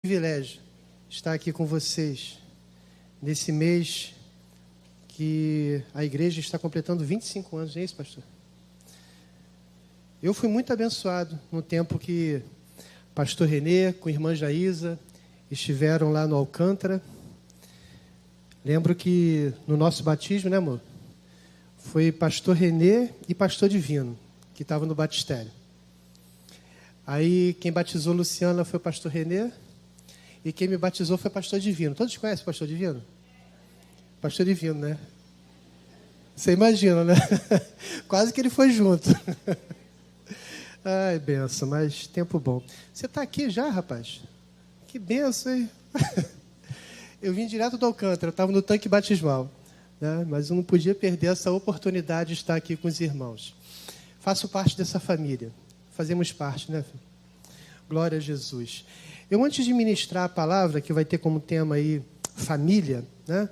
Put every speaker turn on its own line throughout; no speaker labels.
Privilégio estar aqui com vocês nesse mês que a igreja está completando 25 anos, não é isso, pastor? Eu fui muito abençoado no tempo que pastor Renê com a irmã Jaísa estiveram lá no Alcântara. Lembro que no nosso batismo, né, amor? Foi pastor Renê e pastor Divino que estavam no batistério. Aí quem batizou Luciana foi o pastor Renê. E quem me batizou foi pastor Divino. Todos conhecem o pastor Divino? Pastor Divino, né? Você imagina, né? Quase que ele foi junto. Ai, benção, mas tempo bom. Você está aqui já, rapaz? Que benção, hein? Eu vim direto do Alcântara, eu estava no tanque batismal, né? Mas eu não podia perder essa oportunidade de estar aqui com os irmãos. Faço parte dessa família. Fazemos parte, né? Glória a Jesus. Eu, antes de ministrar a palavra, que vai ter como tema aí família, né?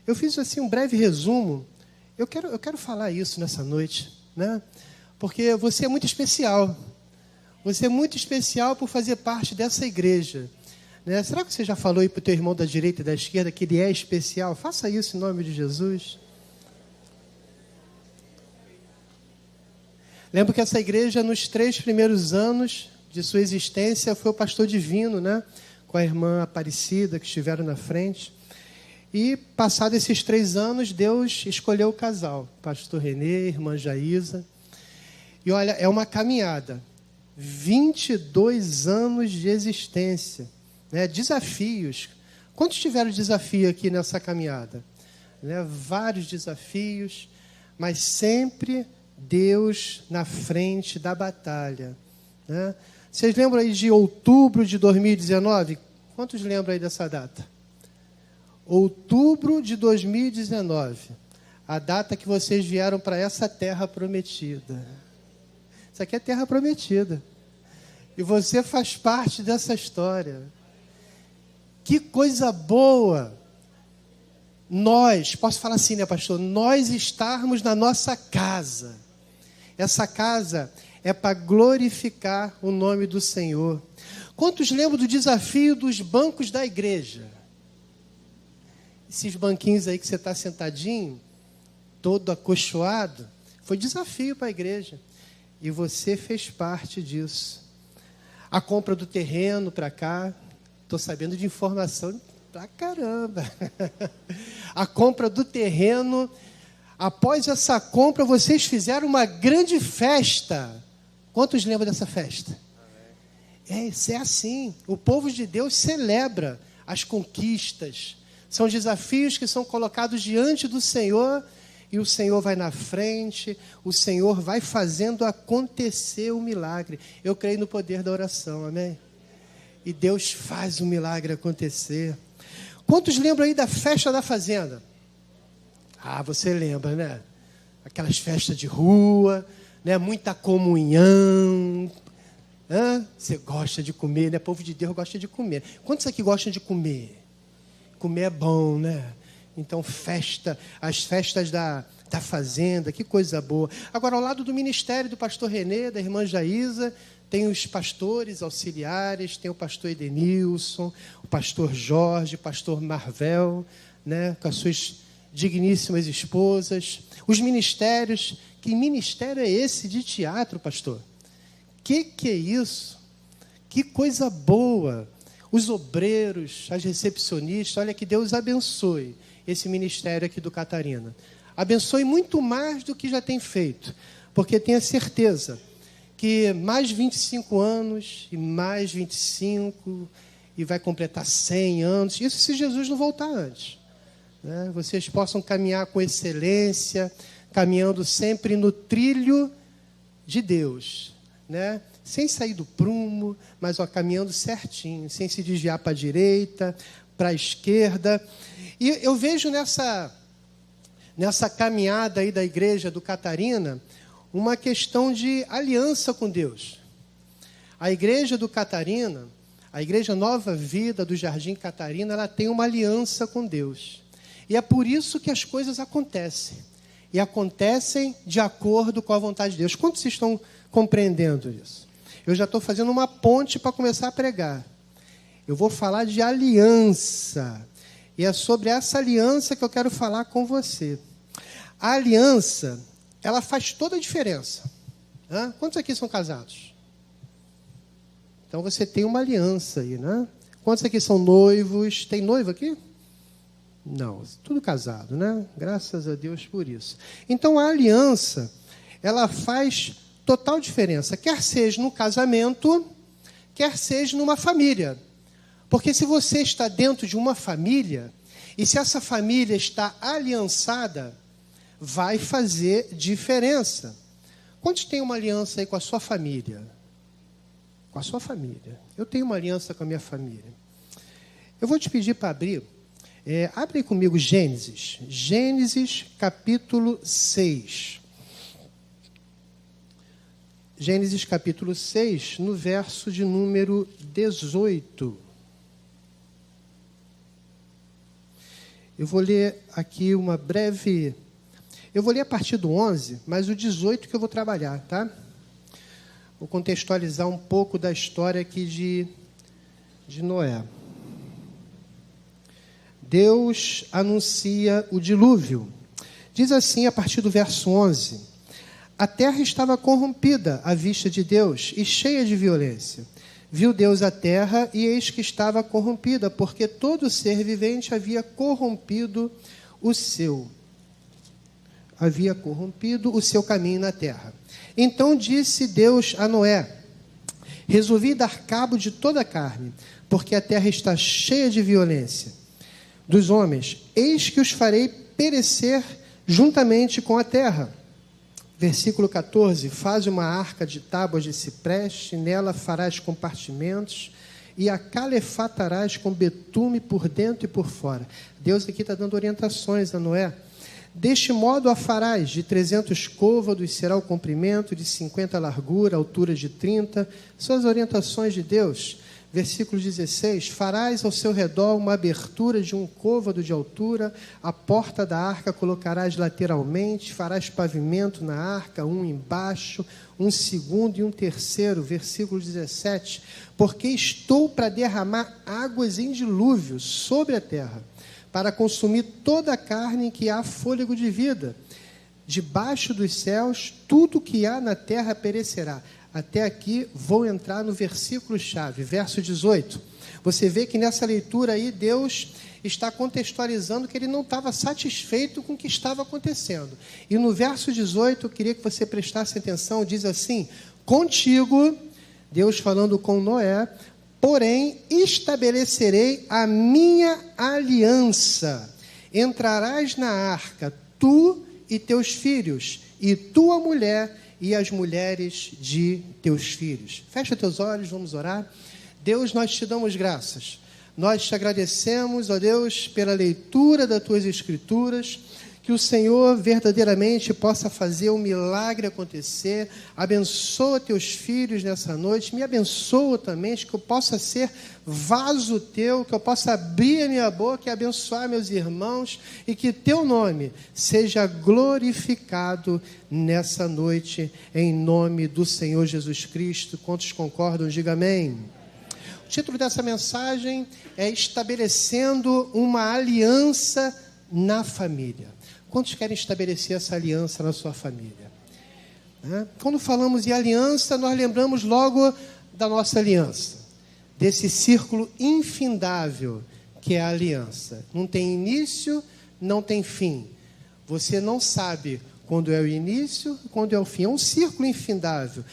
Eu fiz assim um breve resumo. Eu quero falar isso nessa noite, né? Porque você é muito especial. Você é muito especial por fazer parte dessa igreja, né? Será que você já falou aí para o teu irmão da direita e da esquerda que ele é especial? Faça isso em nome de Jesus. Lembro que essa igreja, nos 3 primeiros anos de sua existência, foi o pastor Divino, né? Com a irmã Aparecida, que estiveram na frente. E, passados esses 3 anos, Deus escolheu o casal, pastor Renê, irmã Jaísa. E olha, é uma caminhada. 22 anos de existência, né? Desafios. Quantos tiveram desafio aqui nessa caminhada? Né? Vários desafios, mas sempre Deus na frente da batalha, né? Vocês lembram aí de outubro de 2019? Quantos lembram aí dessa data? Outubro de 2019. A data que vocês vieram para essa terra prometida. Isso aqui é terra prometida. E você faz parte dessa história. Que coisa boa! Nós, posso falar assim, né, pastor? Nós estarmos na nossa casa. Essa casa é para glorificar o nome do Senhor. Quantos lembram do desafio dos bancos da igreja? Esses banquinhos aí que você está sentadinho, todo acolchoado, foi desafio para a igreja. E você fez parte disso. A compra do terreno para cá, estou sabendo de informação pra caramba. A compra do terreno, após essa compra, vocês fizeram uma grande festa. Quantos lembram dessa festa? É assim. O povo de Deus celebra as conquistas. São desafios que são colocados diante do Senhor e o Senhor vai na frente, o Senhor vai fazendo acontecer o milagre. Eu creio no poder da oração, amém? E Deus faz o milagre acontecer. Quantos lembram aí da festa da fazenda? Ah, você lembra, né? Aquelas festas de rua, né? Muita comunhão. Você gosta de comer, né? O povo de Deus gosta de comer. Quantos aqui gostam de comer? Comer é bom, né? Então, as festas da fazenda, que coisa boa. Agora, ao lado do ministério do pastor Renê, da irmã Jaísa, tem os pastores auxiliares, tem o pastor Edenilson, o pastor Jorge, o pastor Marvel, né? Com as suas digníssimas esposas. Os ministérios. Que ministério é esse de teatro, pastor? Que é isso? Que coisa boa! Os obreiros, as recepcionistas, olha, que Deus abençoe esse ministério aqui do Catarina. Abençoe muito mais do que já tem feito, porque tenha certeza que mais 25 anos, e mais 25, e vai completar 100 anos, isso se Jesus não voltar antes, né? Vocês possam caminhar com excelência, caminhando sempre no trilho de Deus, né? Sem sair do prumo, mas caminhando certinho, sem se desviar para a direita, para a esquerda. E eu vejo nessa caminhada aí da igreja do Catarina, uma questão de aliança com Deus. A igreja do Catarina, a igreja Nova Vida do Jardim Catarina, ela tem uma aliança com Deus. E é por isso que as coisas acontecem. E acontecem de acordo com a vontade de Deus. Quantos estão compreendendo isso? Eu já estou fazendo uma ponte para começar a pregar. Eu vou falar de aliança. E é sobre essa aliança que eu quero falar com você. A aliança, ela faz toda a diferença. Quantos aqui são casados? Então você tem uma aliança aí, né? Quantos aqui são noivos? Tem noivo aqui? Não, tudo casado, né? Graças a Deus por isso. Então a aliança, ela faz total diferença, quer seja no casamento, quer seja numa família. Porque se você está dentro de uma família, e se essa família está aliançada, vai fazer diferença. Quantos têm uma aliança aí com a sua família? Com a sua família. Eu tenho uma aliança com a minha família. Eu vou te pedir para abrir. Abre comigo Gênesis. Gênesis capítulo 6. Gênesis capítulo 6, no verso de número 18. Eu vou ler aqui uma breve... Eu vou ler a partir do 11, mas o 18 que eu vou trabalhar, tá? Vou contextualizar um pouco da história aqui de Noé. Deus anuncia o dilúvio. Diz assim, a partir do verso 11: a terra estava corrompida à vista de Deus e cheia de violência. Viu Deus a terra e eis que estava corrompida, porque todo ser vivente havia corrompido o seu caminho na terra. Então disse Deus a Noé: resolvi dar cabo de toda a carne, porque a terra está cheia de violência dos homens. Eis que os farei perecer juntamente com a terra. Versículo 14: faz uma arca de tábuas de cipreste, nela farás compartimentos e a calefatarás com betume por dentro e por fora. Deus aqui está dando orientações a Noé. Deste modo a farás, de 300 côvados será o comprimento, de 50 a largura, altura de 30. São as orientações de Deus. Versículo 16: farás ao seu redor uma abertura de 1 côvado de altura, a porta da arca colocarás lateralmente, farás pavimento na arca, um embaixo, um segundo e um terceiro. Versículo 17: porque estou para derramar águas em dilúvio sobre a terra, para consumir toda a carne em que há fôlego de vida. Debaixo dos céus, tudo que há na terra perecerá. Até aqui, vou entrar no versículo-chave, verso 18. Você vê que nessa leitura aí, Deus está contextualizando que ele não estava satisfeito com o que estava acontecendo. E no verso 18, eu queria que você prestasse atenção, diz assim: contigo, Deus falando com Noé, porém, estabelecerei a minha aliança. Entrarás na arca, tu e teus filhos, e tua mulher e as mulheres de teus filhos. Fecha teus olhos, vamos orar. Deus, nós te damos graças. Nós te agradecemos, ó Deus, pela leitura das tuas escrituras, que o Senhor verdadeiramente possa fazer um milagre acontecer. Abençoa teus filhos nessa noite, me abençoa também, que eu possa ser vaso teu, que eu possa abrir a minha boca e abençoar meus irmãos, e que teu nome seja glorificado nessa noite, em nome do Senhor Jesus Cristo. Quantos concordam, diga amém. O título dessa mensagem é Estabelecendo uma Aliança na Família. Quantos querem estabelecer essa aliança na sua família? Quando falamos em aliança, nós lembramos logo da nossa aliança, desse círculo infindável que é a aliança. Não tem início, não tem fim. Você não sabe quando é o início e quando é o fim. É um círculo infindável.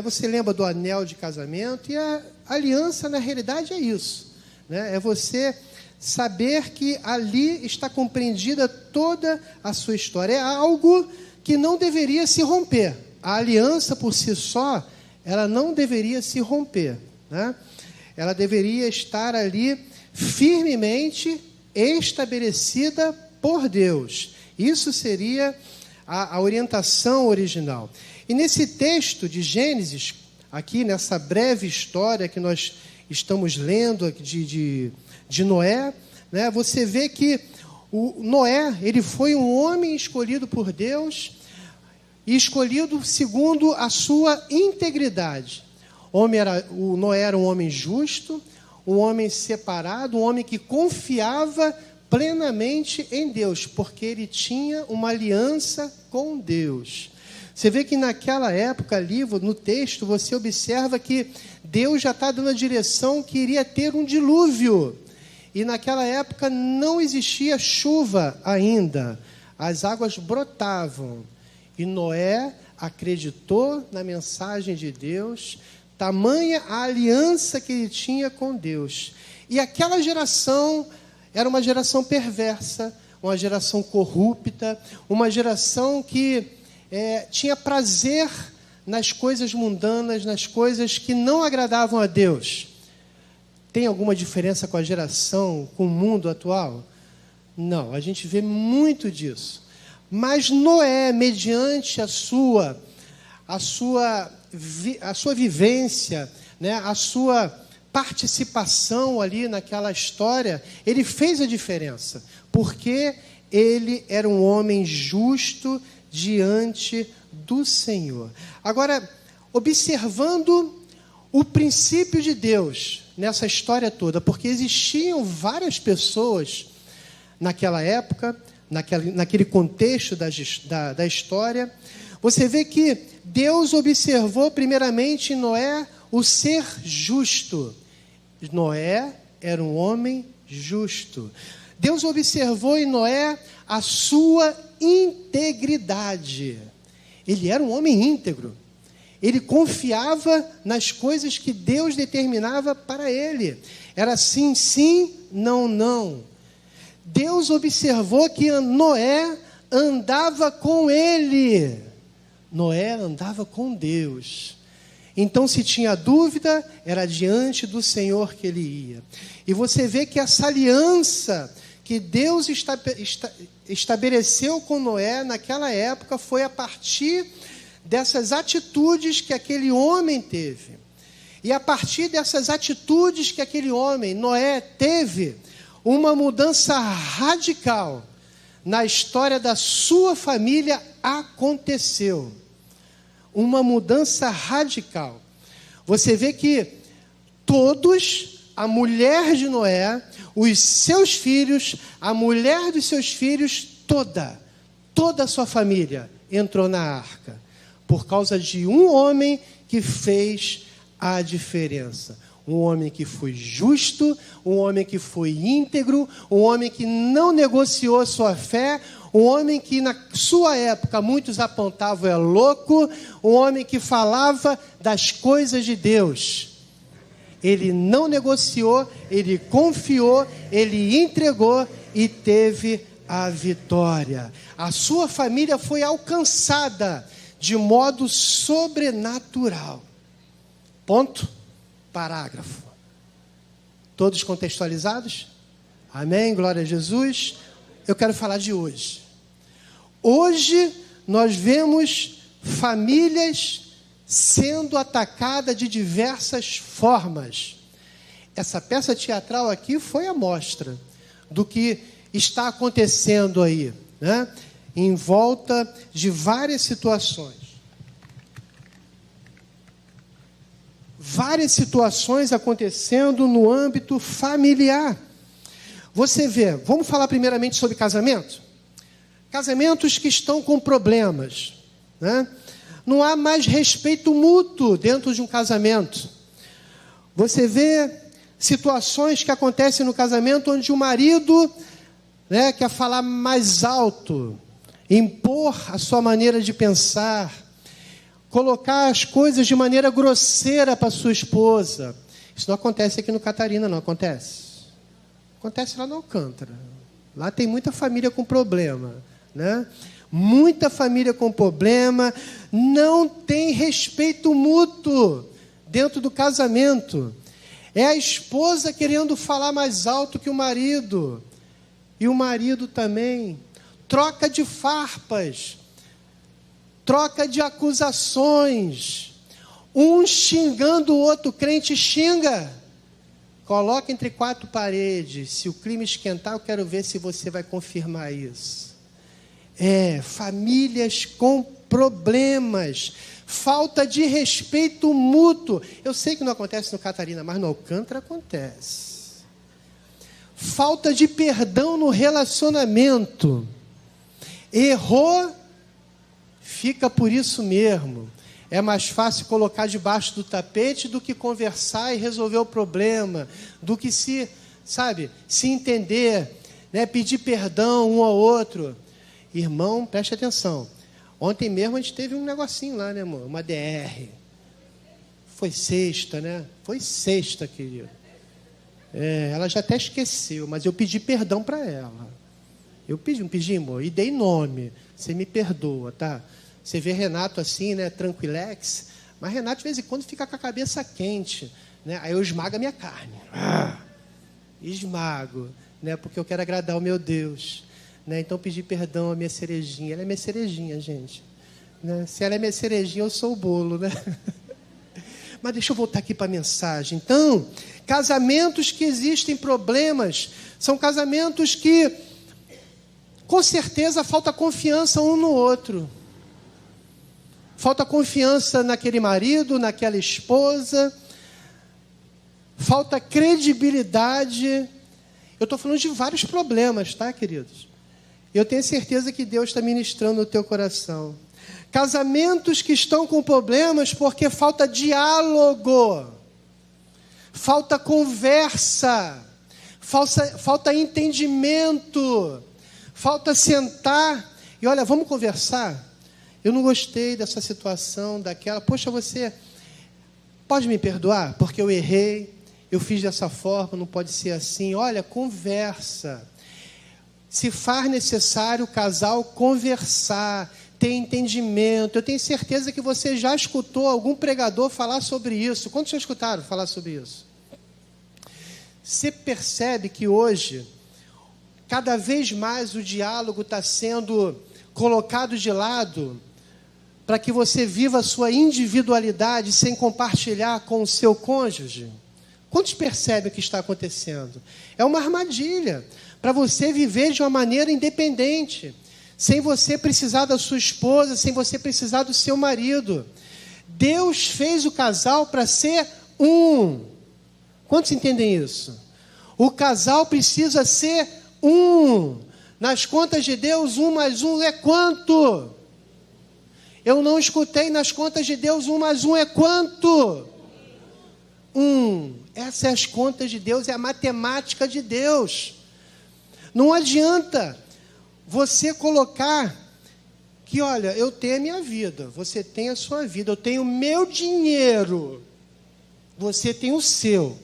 Você lembra do anel de casamento? E a aliança, na realidade, é isso. É você saber que ali está compreendida toda a sua história. É algo que não deveria se romper. A aliança, por si só, ela não deveria se romper. Ela deveria estar ali firmemente estabelecida por Deus. Isso seria a orientação original. E nesse texto de Gênesis, aqui nessa breve história que nós estamos lendo de Noé, você vê que o Noé, ele foi um homem escolhido por Deus e escolhido segundo a sua integridade. O Noé era um homem justo, um homem separado, um homem que confiava plenamente em Deus, porque ele tinha uma aliança com Deus. Você vê que naquela época ali, no texto, você observa que Deus já está dando a direção que iria ter um dilúvio. E naquela época não existia chuva ainda. As águas brotavam. E Noé acreditou na mensagem de Deus, tamanha a aliança que ele tinha com Deus. E aquela geração era uma geração perversa, uma geração corrupta, uma geração que tinha prazer nas coisas mundanas, nas coisas que não agradavam a Deus. Tem alguma diferença com a geração, com o mundo atual? Não, a gente vê muito disso. Mas Noé, mediante a sua vivência, né, a sua participação ali naquela história, ele fez a diferença, porque ele era um homem justo diante do Senhor. Agora, observando o princípio de Deus nessa história toda, porque existiam várias pessoas naquela época, naquele contexto da história, você vê que Deus observou primeiramente em Noé o ser justo. Noé era um homem justo. Deus observou em Noé a sua integridade. Ele era um homem íntegro. Ele confiava nas coisas que Deus determinava para ele. Era sim, sim, não, não. Deus observou que Noé andava com ele. Noé andava com Deus. Então, se tinha dúvida, era diante do Senhor que ele ia. E você vê que essa aliança que Deus estabeleceu com Noé naquela época foi a partir dessas atitudes que aquele homem teve. E a partir dessas atitudes que aquele homem, Noé, teve, uma mudança radical na história da sua família aconteceu. Uma mudança radical. Você vê que todos, a mulher de Noé, os seus filhos, a mulher dos seus filhos, toda a sua família entrou na arca, por causa de um homem que fez a diferença. Um homem que foi justo, um homem que foi íntegro, um homem que não negociou sua fé, um homem que na sua época muitos apontavam é louco, um homem que falava das coisas de Deus. Ele não negociou, ele confiou, ele entregou e teve a vitória. A sua família foi alcançada de modo sobrenatural. Ponto. Parágrafo. Todos contextualizados? Amém? Glória a Jesus. Eu quero falar de hoje. Hoje nós vemos famílias sendo atacadas de diversas formas. Essa peça teatral aqui foi a mostra do que está acontecendo aí, né? Em volta de várias situações. Várias situações acontecendo no âmbito familiar. Você vê, vamos falar primeiramente sobre casamento? Casamentos que estão com problemas, né? Não há mais respeito mútuo dentro de um casamento. Você vê situações que acontecem no casamento onde o marido, né, quer falar mais alto, impor a sua maneira de pensar, colocar as coisas de maneira grosseira para sua esposa. Isso não acontece aqui no Catarina, não acontece. Acontece lá no Alcântara. Lá tem muita família com problema, né? Muita família com problema, não tem respeito mútuo dentro do casamento. É a esposa querendo falar mais alto que o marido, e o marido também. Troca de farpas, troca de acusações, um xingando o outro, crente xinga, coloca entre quatro paredes, se o clima esquentar, eu quero ver se você vai confirmar isso. Famílias com problemas, falta de respeito mútuo. Eu sei que não acontece no Catarina, mas no Alcântara acontece. Falta de perdão no relacionamento. Errou, fica por isso mesmo. É mais fácil colocar debaixo do tapete do que conversar e resolver o problema, do que se entender, né? Pedir perdão um ao outro. Irmão, preste atenção. Ontem mesmo a gente teve um negocinho lá, né, amor? Uma DR. Foi sexta, né? Foi sexta, querido. Ela já até esqueceu, mas eu pedi perdão para ela. Eu pedi, amor, e dei nome. Você me perdoa, tá? Você vê Renato assim, né, tranquilex, mas Renato de vez em quando fica com a cabeça quente, né? Aí eu esmago a minha carne. Esmago, né? Porque eu quero agradar o meu Deus, né? Então pedi perdão à minha cerejinha. Ela é minha cerejinha, gente, né? Se ela é minha cerejinha, eu sou o bolo, né? Mas deixa eu voltar aqui para a mensagem. Então, casamentos que existem problemas são casamentos que, com certeza, falta confiança um no outro. Falta confiança naquele marido, naquela esposa. Falta credibilidade. Eu estou falando de vários problemas, tá, queridos? Eu tenho certeza que Deus está ministrando no teu coração. Casamentos que estão com problemas porque falta diálogo. Falta conversa. Falta entendimento. Falta sentar. E olha, vamos conversar? Eu não gostei dessa situação, daquela. Poxa, você pode me perdoar? Porque eu errei, eu fiz dessa forma, não pode ser assim. Olha, conversa. Se faz necessário o casal conversar, ter entendimento. Eu tenho certeza que você já escutou algum pregador falar sobre isso. Quantos já escutaram falar sobre isso? Você percebe que hoje, cada vez mais o diálogo está sendo colocado de lado para que você viva a sua individualidade sem compartilhar com o seu cônjuge? Quantos percebem o que está acontecendo? É uma armadilha para você viver de uma maneira independente, sem você precisar da sua esposa, sem você precisar do seu marido. Deus fez o casal para ser um. Quantos entendem isso? O casal precisa ser um. Nas contas de Deus, 1 mais 1 é quanto? Eu não escutei. Nas contas de Deus, 1 mais 1 é quanto? 1. Essas são as contas de Deus, é a matemática de Deus. Não adianta você colocar que, olha, eu tenho a minha vida, você tem a sua vida, eu tenho o meu dinheiro, você tem o seu.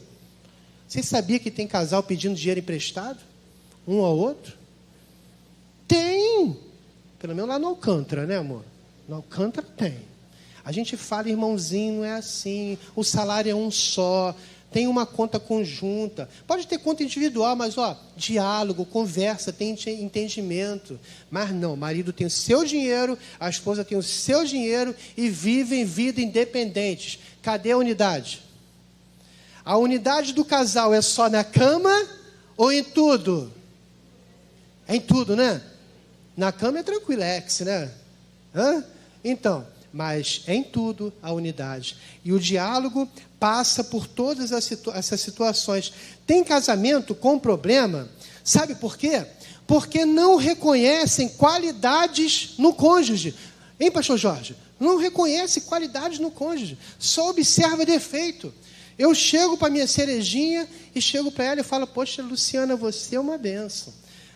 Você sabia que tem casal pedindo dinheiro emprestado? Um ao outro? Tem. Pelo menos lá no Alcântara, né, amor? No Alcântara tem. A gente fala, irmãozinho, não é assim. O salário é um só. Tem uma conta conjunta. Pode ter conta individual, mas, diálogo, conversa, tem entendimento. Mas não, o marido tem o seu dinheiro, a esposa tem o seu dinheiro e vivem vida independentes. Cadê a unidade? A unidade do casal é só na cama ou em tudo? É em tudo, né? Na cama é tranquilex, né? Então, mas é em tudo a unidade. E o diálogo passa por todas essas situações. Tem casamento com problema, sabe por quê? Porque não reconhecem qualidades no cônjuge. Hein, pastor Jorge? Não reconhece qualidades no cônjuge, só observa defeito. Eu chego para minha cerejinha e chego para ela e falo, poxa, Luciana, você é uma bênção.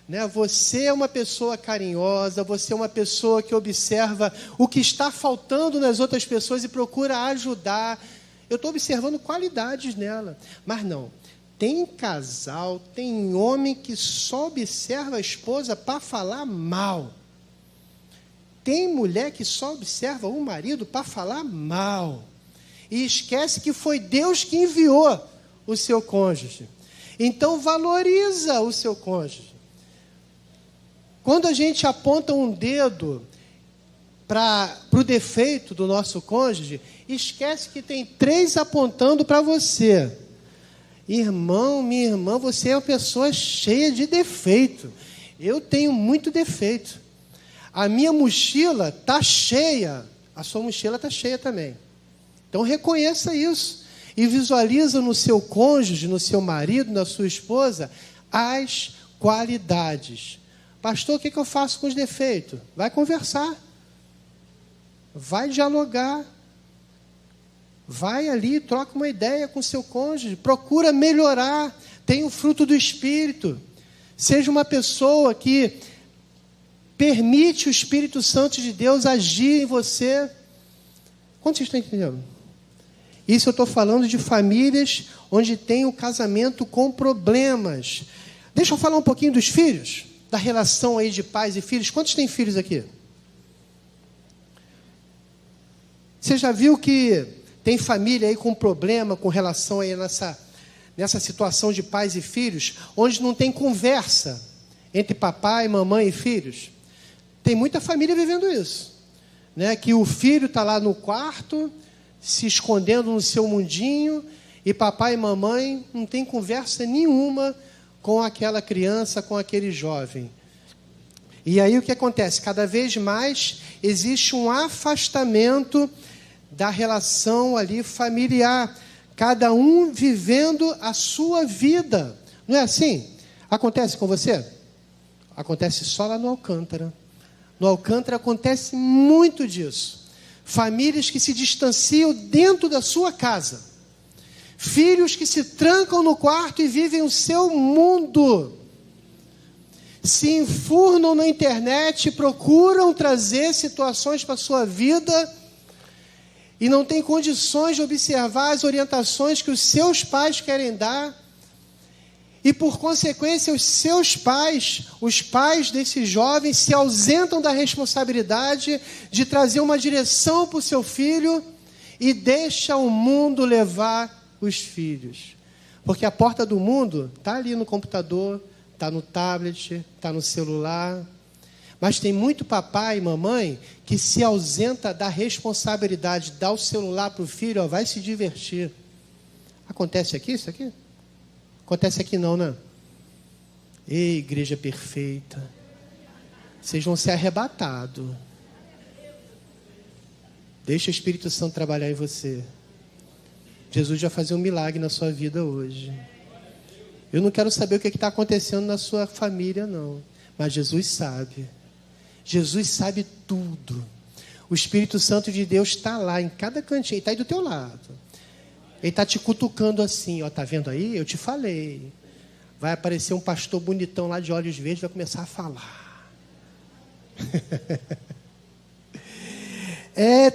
Né? Você é uma pessoa carinhosa, você é uma pessoa que observa o que está faltando nas outras pessoas e procura ajudar. Eu estou observando qualidades nela. Mas não, tem casal, tem homem que só observa a esposa para falar mal. Tem mulher que só observa o marido para falar mal. E esquece que foi Deus que enviou o seu cônjuge. Então valoriza o seu cônjuge. Quando a gente aponta um dedo para o defeito do nosso cônjuge, esquece que tem 3 apontando para você. Irmão, minha irmã, você é uma pessoa cheia de defeito. Eu tenho muito defeito. A minha mochila está cheia a sua mochila está cheia também. Então reconheça isso e visualiza no seu cônjuge, no seu marido, na sua esposa, as qualidades. Pastor, o que eu faço com os defeitos? Vai conversar. Vai dialogar. Vai ali, troca uma ideia com o seu cônjuge. Procura melhorar. Tenha o fruto do Espírito. Seja uma pessoa que permite o Espírito Santo de Deus agir em você. Quantos vocês estão entendendo? Isso eu estou falando de famílias onde tem o casamento com problemas. Deixa eu falar um pouquinho dos filhos, da relação aí de pais e filhos. Quantos têm filhos aqui? Você já viu que tem família aí com problema com relação aí nessa situação de pais e filhos, onde não tem conversa entre papai, mamãe e filhos? Tem muita família vivendo isso, né? Que o filho está lá no quarto, se escondendo no seu mundinho, e papai e mamãe não tem conversa nenhuma com aquela criança, com aquele jovem. E aí o que acontece? Cada vez mais existe um afastamento da relação ali familiar, cada um vivendo a sua vida. Não é assim? Acontece com você? Acontece só lá no Alcântara. No Alcântara acontece muito disso. Famílias que se distanciam dentro da sua casa. Filhos que se trancam no quarto e vivem o seu mundo. Se enfurnam na internet, procuram trazer situações para a sua vida e não têm condições de observar as orientações que os seus pais querem dar. E, por consequência, os seus pais, os pais desses jovens, se ausentam da responsabilidade de trazer uma direção para o seu filho e deixa o mundo levar os filhos. Porque a porta do mundo está ali no computador, está no tablet, está no celular. Mas tem muito papai e mamãe que se ausenta da responsabilidade de dar o celular para o filho, ó, vai se divertir. Acontece aqui isso aqui? Acontece aqui não, né? Ei, igreja perfeita. Vocês vão ser arrebatados. Deixa o Espírito Santo trabalhar em você. Jesus vai fazer um milagre na sua vida hoje. Eu não quero saber o que está acontecendo na sua família, não. Mas Jesus sabe. Jesus sabe tudo. O Espírito Santo de Deus está lá, em cada cantinho. Ele está aí do teu lado. Ele está te cutucando assim, ó, tá vendo aí? Eu te falei. Vai aparecer um pastor bonitão lá de olhos verdes, vai começar a falar.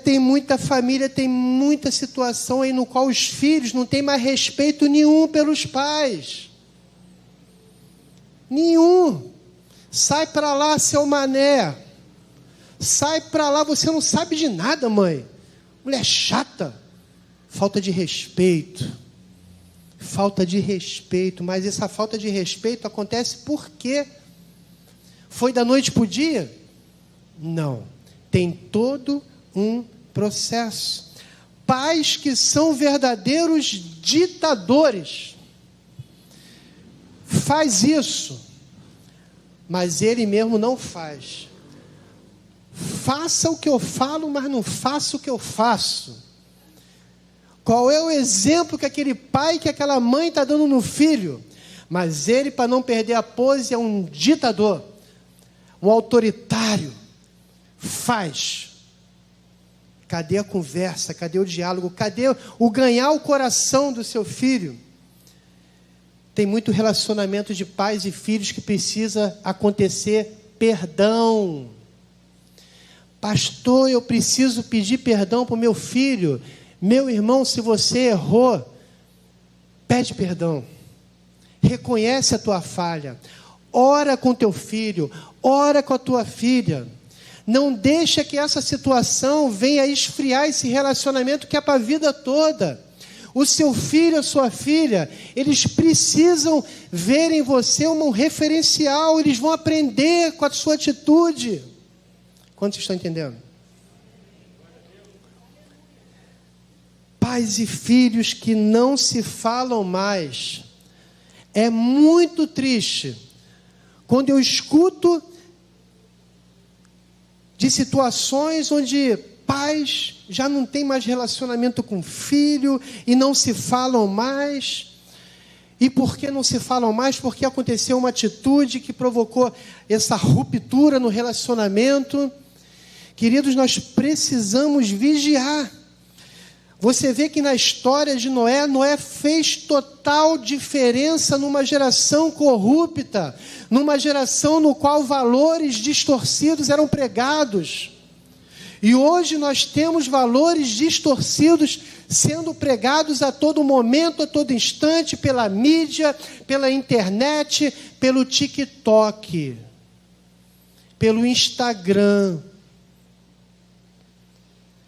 Tem muita família, tem muita situação aí no qual os filhos não têm mais respeito nenhum pelos pais. Nenhum. Sai para lá, seu mané. Sai para lá, você não sabe de nada, mãe. Mulher chata. Falta de respeito. Falta de respeito. Mas essa falta de respeito acontece por quê? Foi da noite para o dia? Não. Tem todo um processo. Pais que são verdadeiros ditadores. Faz isso. Mas ele mesmo não faz. Faça o que eu falo, mas não faça o que eu faço. Qual é o exemplo que aquele pai, que aquela mãe está dando no filho? Mas ele, para não perder a pose, é um ditador, um autoritário. Faz. Cadê a conversa? Cadê o diálogo? Cadê o ganhar o coração do seu filho? Tem muito relacionamento de pais e filhos que precisa acontecer perdão. Pastor, eu preciso pedir perdão para o meu filho. Meu irmão, se você errou, pede perdão. Reconhece a tua falha. Ora com teu filho, ora com a tua filha. Não deixa que essa situação venha esfriar esse relacionamento que é para a vida toda. O seu filho, a sua filha, eles precisam ver em você um referencial, eles vão aprender com a sua atitude. Quantos estão entendendo? Pais e filhos que não se falam mais. É muito triste quando eu escuto de situações onde pais já não têm mais relacionamento com o filho e não se falam mais. E por que não se falam mais? Porque aconteceu uma atitude que provocou essa ruptura no relacionamento. Queridos, nós precisamos vigiar. Você vê que na história de Noé, Noé fez total diferença numa geração corrupta, numa geração no qual valores distorcidos eram pregados. E hoje nós temos valores distorcidos sendo pregados a todo momento, a todo instante, pela mídia, pela internet, pelo TikTok, pelo Instagram,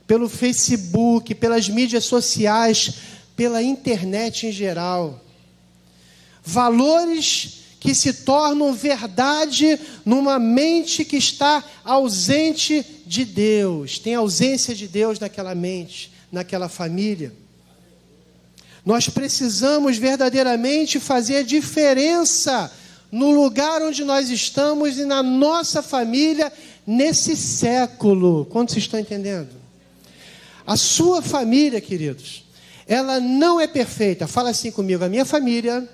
pelo Facebook, pelas mídias sociais, pela internet em geral. Valores que se tornam verdade numa mente que está ausente de Deus. Tem ausência de Deus naquela mente, naquela família. Nós precisamos verdadeiramente fazer a diferença no lugar onde nós estamos e na nossa família nesse século. Quantos estão entendendo? A sua família, queridos, ela não é perfeita. Fala assim comigo: a minha família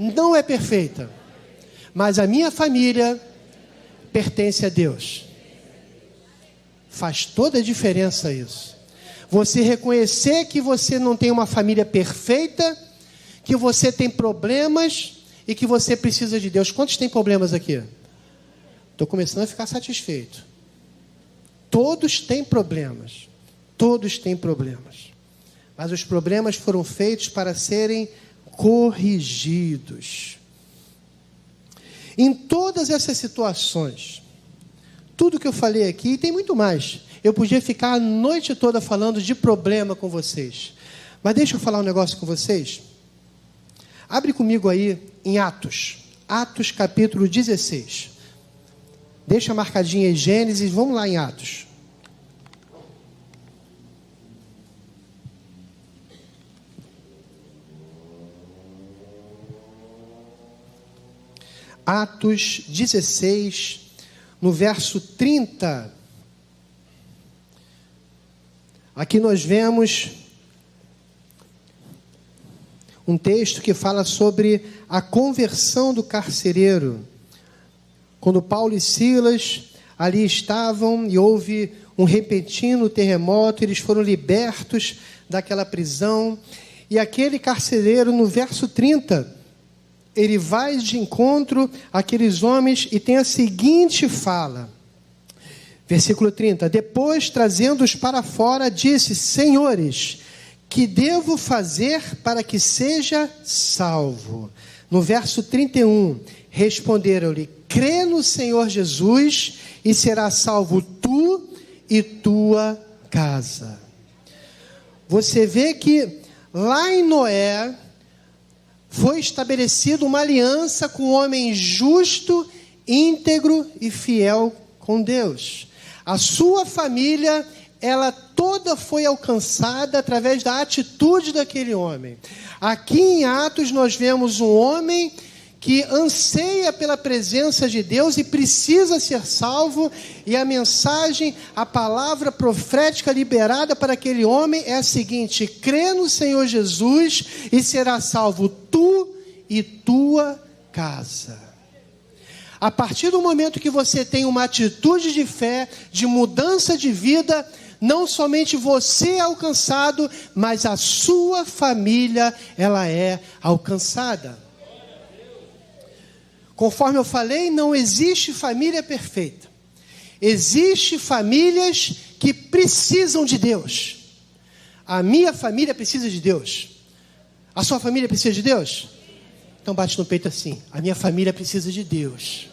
não é perfeita, mas a minha família pertence a Deus. Faz toda a diferença isso. Você reconhecer que você não tem uma família perfeita, que você tem problemas e que você precisa de Deus. Quantos têm problemas aqui? Estou começando a ficar satisfeito. Todos têm problemas. Todos têm problemas. Mas os problemas foram feitos para serem corrigidos. Em todas essas situações, tudo que eu falei aqui, e tem muito mais, eu podia ficar a noite toda falando de problema com vocês, mas deixa eu falar um negócio com vocês. Abre comigo aí em Atos capítulo 16, deixa marcadinha em Gênesis, vamos lá em Atos. Atos 16, no verso 30. Aqui nós vemos um texto que fala sobre a conversão do carcereiro. Quando Paulo e Silas ali estavam e houve um repentino terremoto, eles foram libertos daquela prisão. E aquele carcereiro, no verso 30, ele vai de encontro àqueles homens e tem a seguinte fala. Versículo 30. Depois, trazendo-os para fora, disse: Senhores, que devo fazer para que seja salvo? No verso 31, responderam-lhe: crê no Senhor Jesus e será salvo tu e tua casa. Você vê que lá em Noé foi estabelecida uma aliança com um homem justo, íntegro e fiel com Deus. A sua família, ela toda foi alcançada através da atitude daquele homem. Aqui em Atos nós vemos um homem que anseia pela presença de Deus e precisa ser salvo, e a mensagem, a palavra profética liberada para aquele homem é a seguinte: crê no Senhor Jesus e será salvo tu e tua casa. A partir do momento que você tem uma atitude de fé, de mudança de vida, não somente você é alcançado, mas a sua família, ela é alcançada. Conforme eu falei, não existe família perfeita. Existem famílias que precisam de Deus. A minha família precisa de Deus. A sua família precisa de Deus? Então bate no peito assim: a minha família precisa de Deus.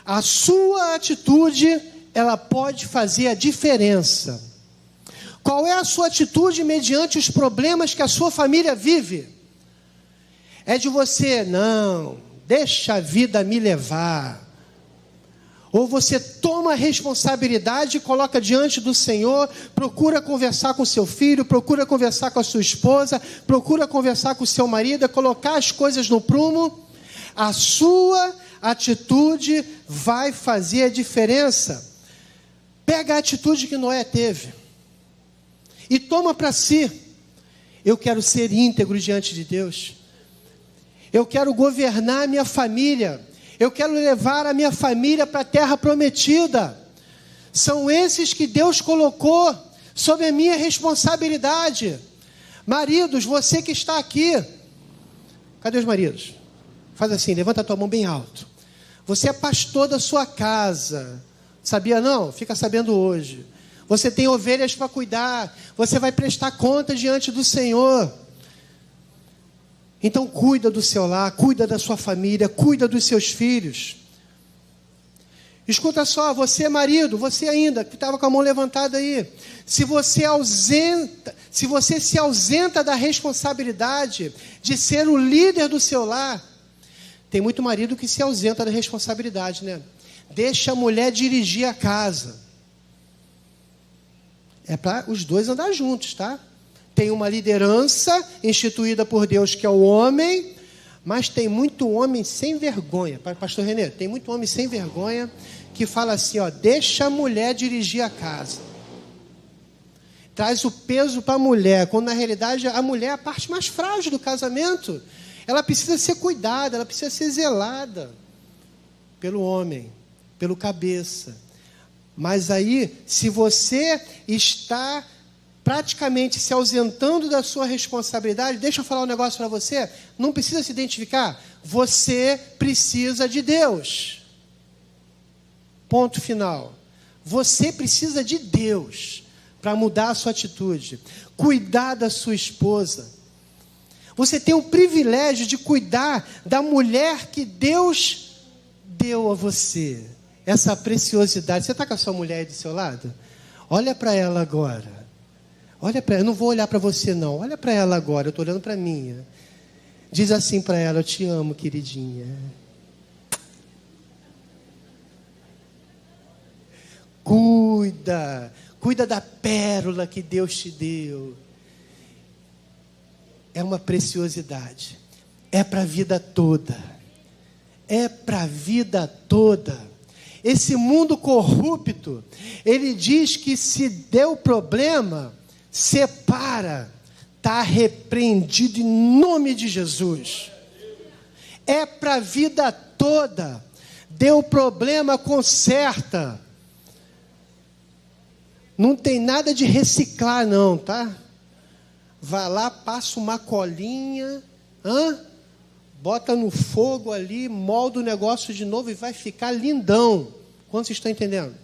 A sua atitude, ela pode fazer a diferença. Qual é a sua atitude mediante os problemas que a sua família vive? É de você, não, deixa a vida me levar. Ou você toma a responsabilidade e coloca diante do Senhor, procura conversar com seu filho, procura conversar com a sua esposa, procura conversar com o seu marido, colocar as coisas no prumo. A sua atitude vai fazer a diferença. Pega a atitude que Noé teve e toma para si. Eu quero ser íntegro diante de Deus. Eu quero governar a minha família. Eu quero levar a minha família para a terra prometida. São esses que Deus colocou sob a minha responsabilidade. Maridos, você que está aqui. Cadê os maridos? Faz assim, levanta a tua mão bem alto. Você é pastor da sua casa. Sabia não? Fica sabendo hoje. Você tem ovelhas para cuidar. Você vai prestar conta diante do Senhor. Então cuida do seu lar, cuida da sua família, cuida dos seus filhos. Escuta só, você marido, você ainda, que estava com a mão levantada aí. Se você se ausenta da responsabilidade de ser o líder do seu lar, tem muito marido que se ausenta da responsabilidade, né? Deixa a mulher dirigir a casa. É para os dois andar juntos, tá? Tem uma liderança instituída por Deus, que é o homem, mas tem muito homem sem vergonha. Pastor Renê, tem muito homem sem vergonha que fala assim, ó, deixa a mulher dirigir a casa. Traz o peso para a mulher, quando na realidade a mulher é a parte mais frágil do casamento. Ela precisa ser cuidada, ela precisa ser zelada pelo homem, pelo cabeça. Mas aí, se você está praticamente se ausentando da sua responsabilidade, deixa eu falar um negócio para você, não precisa se identificar, você precisa de Deus. Ponto final. Você precisa de Deus para mudar a sua atitude, cuidar da sua esposa. Você tem o privilégio de cuidar da mulher que Deus deu a você. Essa preciosidade. Você está com a sua mulher aí do seu lado? Olha para ela agora. Olha para ela. Eu não vou olhar para você não. Olha para ela agora. Eu estou olhando para mim. Diz assim para ela: eu te amo, queridinha. Cuida da pérola que Deus te deu. É uma preciosidade. É para a vida toda. É para a vida toda. Esse mundo corrupto, ele diz que se deu problema, separa. Está repreendido em nome de Jesus. É para a vida toda. Deu problema, conserta. Não tem nada de reciclar não, tá? Vai lá, passa uma colinha, bota no fogo ali, molda o negócio de novo e vai ficar lindão. Quantos estão entendendo?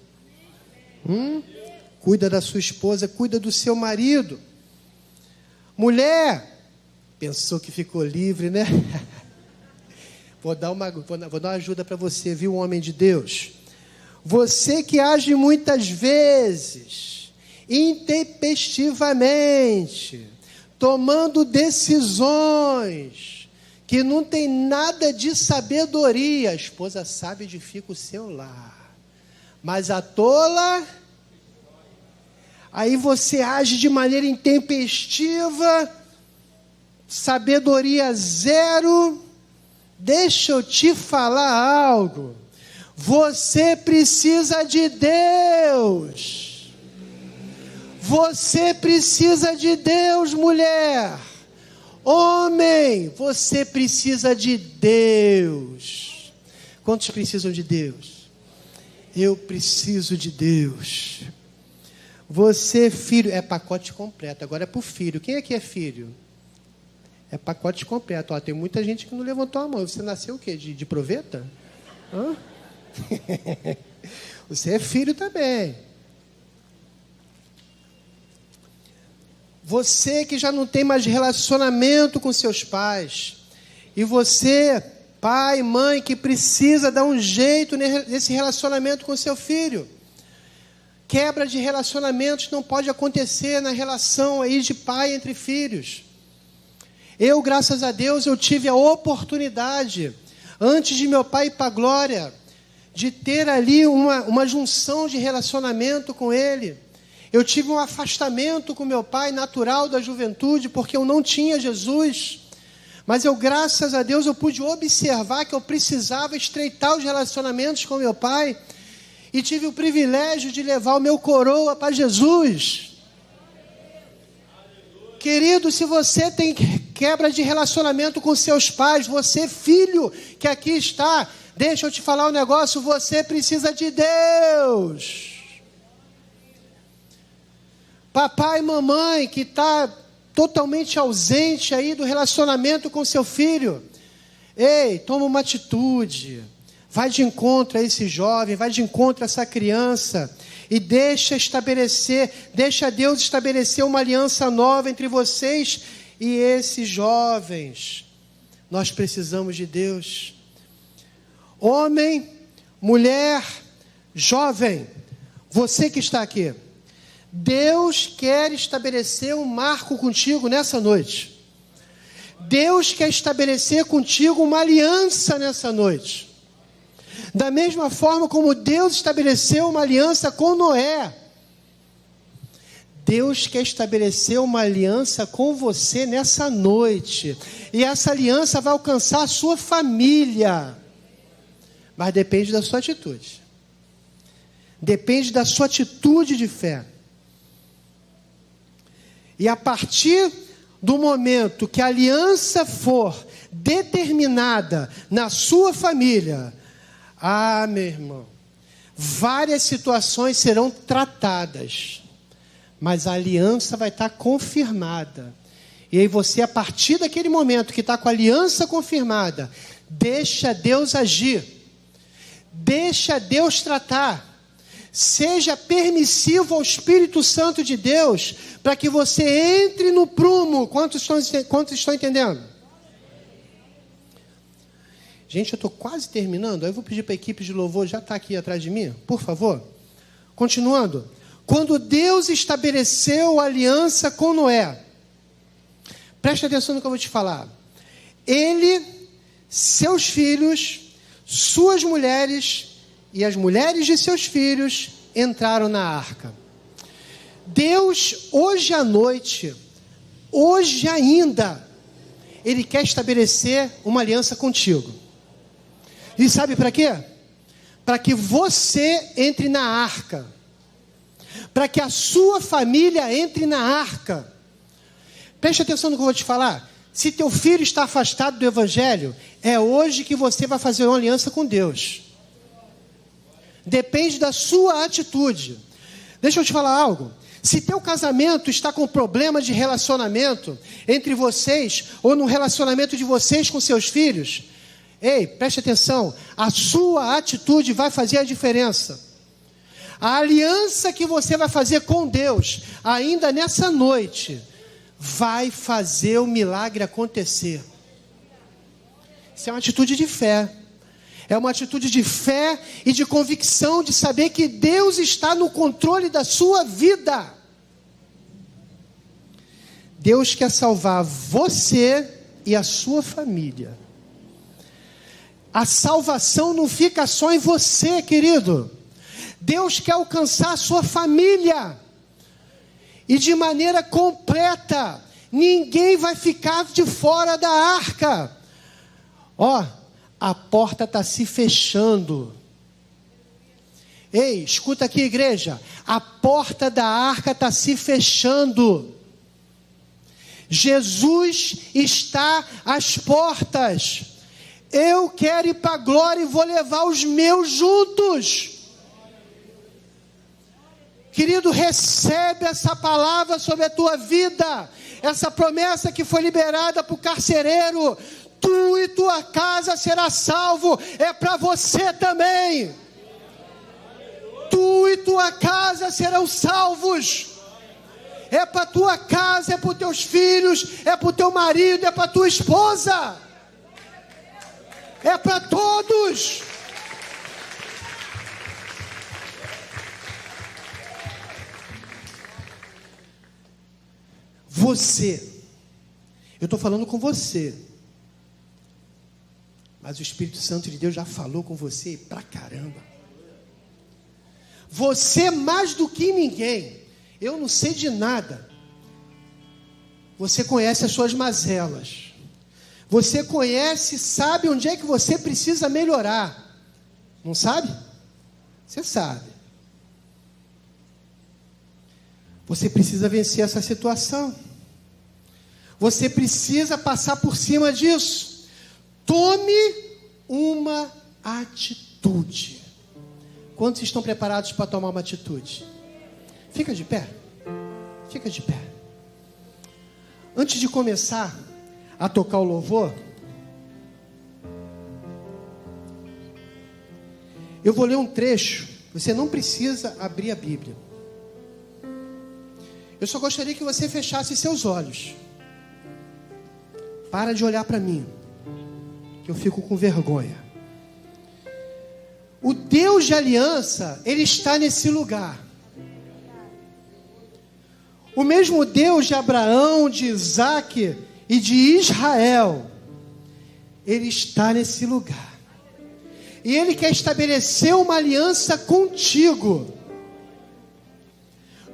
Cuida da sua esposa, cuida do seu marido. Mulher, pensou que ficou livre, né? Vou dar uma ajuda para você, viu, homem de Deus? Você que age muitas vezes, intempestivamente, tomando decisões que não tem nada de sabedoria. A esposa sabe edifica o seu lar, mas a tola, aí você age de maneira intempestiva, sabedoria zero. Deixa eu te falar algo. Você precisa de Deus. Você precisa de Deus, mulher. Homem, você precisa de Deus. Quantos precisam de Deus? Eu preciso de Deus. Você, filho, é pacote completo. Agora é para o filho. Quem aqui é filho? É pacote completo. Ó, tem muita gente que não levantou a mão. Você nasceu o quê? De proveta? Você é filho também. Você que já não tem mais relacionamento com seus pais, e você, pai, mãe, que precisa dar um jeito nesse relacionamento com seu filho. Quebra de relacionamentos não pode acontecer na relação aí de pai entre filhos. Eu, graças a Deus, eu tive a oportunidade, antes de meu pai ir para a glória, de ter ali uma junção de relacionamento com ele. Eu tive um afastamento com meu pai, natural da juventude, porque eu não tinha Jesus. Mas eu, graças a Deus, eu pude observar que eu precisava estreitar os relacionamentos com meu pai. e tive o privilégio de levar o meu coroa para Jesus. Querido, se você tem quebra de relacionamento com seus pais, você filho que aqui está, deixa eu te falar um negócio, você precisa de Deus. Papai e mamãe que está totalmente ausente aí do relacionamento com seu filho, ei, toma uma atitude, vai de encontro a esse jovem, vai de encontro a essa criança, e deixa Deus estabelecer uma aliança nova entre vocês e esses jovens. Nós precisamos de Deus. Homem, mulher, jovem, você que está aqui, Deus quer estabelecer um marco contigo nessa noite. Deus quer estabelecer contigo uma aliança nessa noite. Da mesma forma como Deus estabeleceu uma aliança com Noé, Deus quer estabelecer uma aliança com você nessa noite. E essa aliança vai alcançar a sua família. Mas depende da sua atitude. Depende da sua atitude de fé. E a partir do momento que a aliança for determinada na sua família, meu irmão, várias situações serão tratadas, mas a aliança vai estar confirmada. E aí você, a partir daquele momento que está com a aliança confirmada, deixa Deus agir, deixa Deus tratar. Seja permissivo ao Espírito Santo de Deus, para que você entre no prumo. Quantos estão entendendo? Gente, eu estou quase terminando. Aí eu vou pedir para a equipe de louvor, já está aqui atrás de mim, por favor. Continuando. Quando Deus estabeleceu a aliança com Noé, preste atenção no que eu vou te falar. Ele, seus filhos, suas mulheres e as mulheres de seus filhos entraram na arca. Deus, hoje à noite, hoje ainda, Ele quer estabelecer uma aliança contigo. E sabe para quê? Para que você entre na arca. Para que a sua família entre na arca. Preste atenção no que eu vou te falar. Se teu filho está afastado do Evangelho, é hoje que você vai fazer uma aliança com Deus. Depende da sua atitude. Deixa eu te falar algo. Se teu casamento está com problema de relacionamento entre vocês, ou no relacionamento de vocês com seus filhos, ei, preste atenção, a sua atitude vai fazer a diferença. A aliança que você vai fazer com Deus, ainda nessa noite, vai fazer o milagre acontecer. Isso é uma atitude de fé. É uma atitude de fé e de convicção de saber que Deus está no controle da sua vida. Deus quer salvar você e a sua família. A salvação não fica só em você, querido. Deus quer alcançar a sua família. E de maneira completa. Ninguém vai ficar de fora da arca. A porta está se fechando. Ei, escuta aqui, igreja. A porta da arca está se fechando. Jesus está às portas. Eu quero ir para a glória e vou levar os meus juntos. Querido, recebe essa palavra sobre a tua vida. Essa promessa que foi liberada para o carcereiro. Tu e tua casa será salvo, é para você também. Tu e tua casa serão salvos. É para tua casa, é para os teus filhos, é para o teu marido, é para tua esposa. É para todos. Você, eu estou falando com você. Mas o Espírito Santo de Deus já falou com você pra caramba. Você mais do que ninguém. Eu não sei de nada. Você conhece as suas mazelas. Você conhece, sabe onde é que você precisa melhorar. Não sabe? Você sabe. Você precisa vencer essa situação. Você precisa passar por cima disso. Tome uma atitude. Quantos estão preparados para tomar uma atitude? Fica de pé. Fica de pé. Antes de começar a tocar o louvor, eu vou ler um trecho. Você não precisa abrir a Bíblia. Eu só gostaria que você fechasse seus olhos. Para de olhar para mim, que eu fico com vergonha. O Deus de aliança, Ele está nesse lugar. O mesmo Deus de Abraão, de Isaac e de Israel, Ele está nesse lugar. E Ele quer estabelecer uma aliança contigo.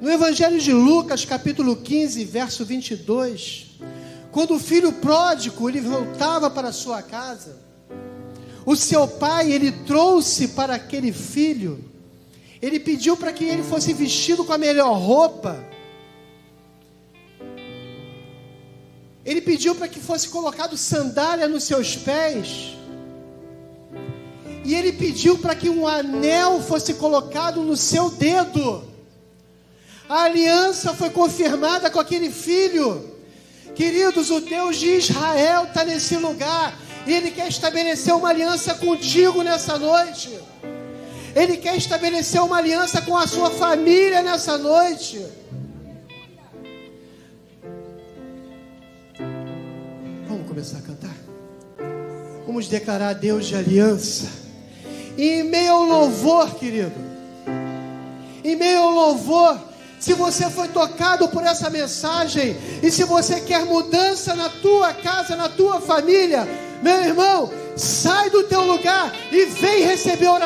No Evangelho de Lucas, capítulo 15, verso 22, quando o filho pródigo, ele voltava para a sua casa, o seu pai, ele trouxe para aquele filho, ele pediu para que ele fosse vestido com a melhor roupa, ele pediu para que fosse colocado sandália nos seus pés, e ele pediu para que um anel fosse colocado no seu dedo. A aliança foi confirmada com aquele filho. Queridos, o Deus de Israel está nesse lugar. E Ele quer estabelecer uma aliança contigo nessa noite. Ele quer estabelecer uma aliança com a sua família nessa noite. Vamos começar a cantar? Vamos declarar a Deus de aliança. E em meio ao louvor, querido, em meio ao louvor, se você foi tocado por essa mensagem, e se você quer mudança na tua casa, na tua família, meu irmão, sai do teu lugar e vem receber oração.